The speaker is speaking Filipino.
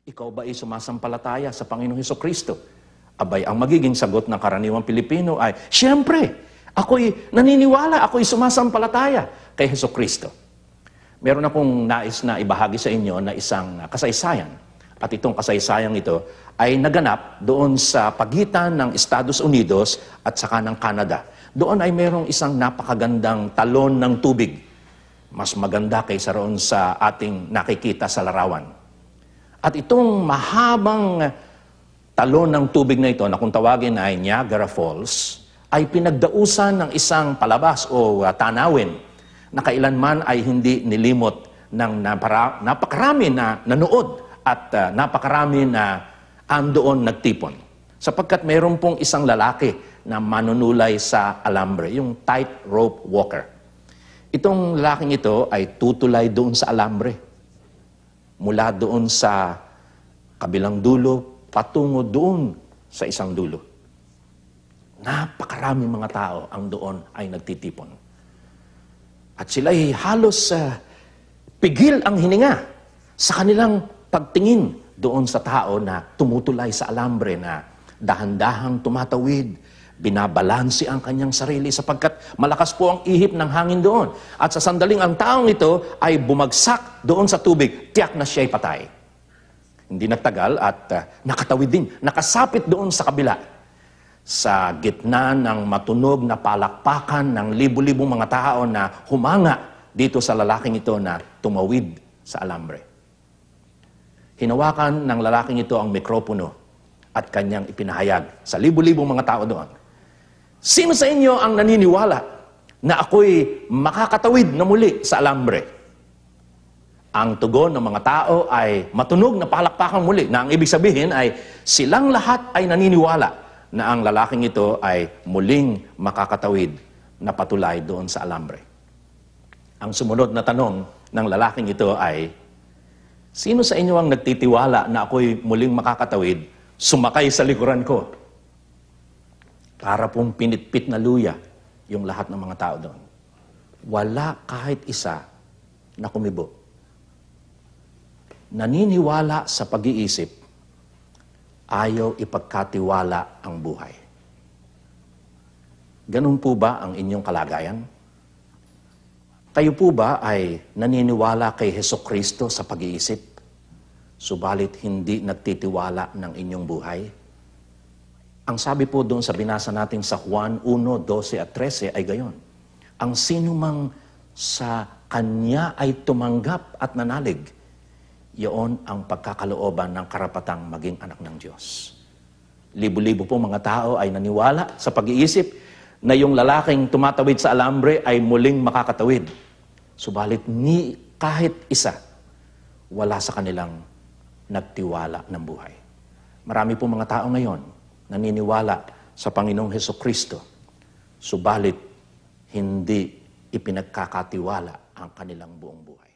Ikaw ba ay sumasampalataya sa Panginoong Hesukristo? Abay, ang magiging sagot ng karaniwang Pilipino ay, siyempre, ako'y naniniwala, ako'y sumasampalataya kay Hesukristo. Meron akong nais na ibahagi sa inyo na isang kasaysayan. At itong kasaysayang ito ay naganap doon sa pagitan ng Estados Unidos at saka ng Canada. Doon ay merong isang napakagandang talon ng tubig. Mas maganda kaysa roon sa ating nakikita sa larawan. At itong mahabang talon ng tubig na ito, na kung tawagin ay Niagara Falls, ay pinagdausan ng isang palabas o tanawin na kailanman ay hindi nilimot ng napakarami na nanood at napakarami na andoon nagtipon. Sapagkat mayroon pong isang lalaki na manunulay sa alambre, yung tightrope walker. Itong lalaking ito ay tutulay doon sa alambre. Mula doon sa kabilang dulo, patungo doon sa isang dulo. Napakaraming mga tao ang doon ay nagtitipon. At sila ay halos pigil ang hininga sa kanilang pagtingin doon sa tao na tumutulay sa alambre na dahan-dahang tumatawid, binabalansi ang kanyang sarili sapagkat malakas po ang ihip ng hangin doon. At sa sandaling ang taong ito ay bumagsak doon sa tubig, tiyak na siya'y patay. Hindi nagtagal at nakatawid din, nakasapit doon sa kabila. Sa gitna ng matunog na palakpakan ng libu-libong mga tao na humanga dito sa lalaking ito na tumawid sa alambre. Hinawakan ng lalaking ito ang mikropono at kanyang ipinahayag sa libu-libong mga tao doon. Sino sa inyo ang naniniwala na ako'y makakatawid na muli sa alambre? Ang tugon ng mga tao ay matunog na palakpakan muli, na ang ibig sabihin ay silang lahat ay naniniwala na ang lalaking ito ay muling makakatawid na patulay doon sa alambre. Ang sumunod na tanong ng lalaking ito ay, sino sa inyo ang nagtitiwala na ako'y muling makakatawid, sumakay sa likuran ko? Para pong pinitpit na luya yung lahat ng mga tao doon. Wala kahit isa na kumibo. Naniniwala sa pag-iisip, ayaw ipagkatiwala ang buhay. Ganun po ba ang inyong kalagayan? Kayo po ba ay naniniwala kay Hesukristo sa pag-iisip, subalit hindi nagtitiwala ng inyong buhay? Ang sabi po doon sa binasa natin sa Juan 1:12 at 13 ay gayon. Ang sino mang sa Kanya ay tumanggap at nanalig, iyon ang pagkakalooban ng karapatang maging anak ng Diyos. Libo-libo po mga tao ay naniwala sa pag-iisip na yung lalaking tumatawid sa alambre ay muling makakatawid. Subalit ni kahit isa, wala sa kanilang nagtiwala ng buhay. Marami po mga tao ngayon naniniwala sa Panginoong Hesukristo, subalit hindi ipinagkakatiwala ang kanilang buong buhay.